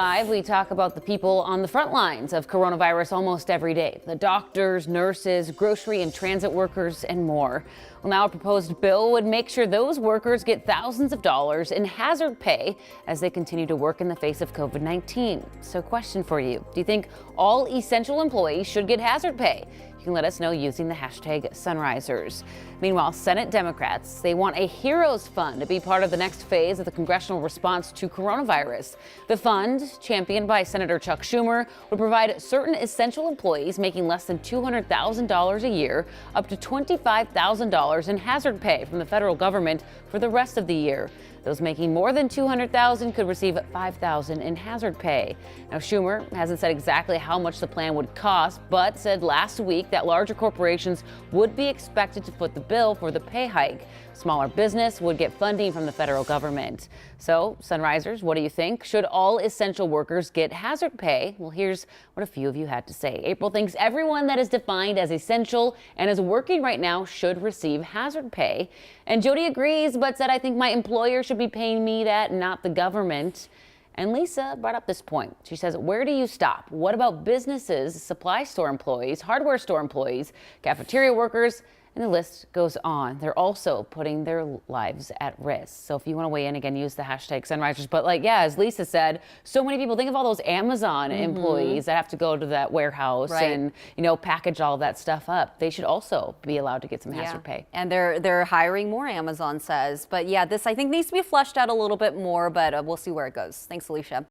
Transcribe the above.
Live, we talk about the people on the front lines of coronavirus almost every day. The doctors, nurses, grocery and transit workers, and more. Well, now a proposed bill would make sure those workers get thousands of dollars in hazard pay as they continue to work in the face of COVID-19. So question for you. Do you think all essential employees should get hazard pay? You can let us know using the hashtag Sunrisers. Meanwhile, Senate Democrats, they want a Heroes Fund to be part of the next phase of the congressional response to coronavirus. The fund, championed by Senator Chuck Schumer, would provide certain essential employees making less than $200,000 a year up to $25,000 in hazard pay from the federal government for the rest of the year. Those making more than $200,000 could receive $5,000 in hazard pay. Now, Schumer hasn't said exactly how much the plan would cost, but said last week that larger corporations would be expected to foot the bill for the pay hike. Smaller business would get funding from the federal government. So, Sunrisers, what do you think? Should all essential workers get hazard pay? Well, here's what a few of you had to say. April thinks everyone that is defined as essential and is working right now should receive hazard pay. And Jody agrees, but said, I think my employer should be paying me that, not the government. And Lisa brought up this point. She says, where do you stop? What about businesses, supply store employees, hardware store employees, cafeteria workers? And the list goes on. They're also putting their lives at risk. So if you want to weigh in, again, use the hashtag Sunrisers. But as Lisa said, so many people, think of all those Amazon employees that have to go to that warehouse and, package all of that stuff up. They should also be allowed to get some hazard pay. And they're hiring more, Amazon says. But this, I think, needs to be fleshed out a little bit more, but we'll see where it goes. Thanks, Alicia.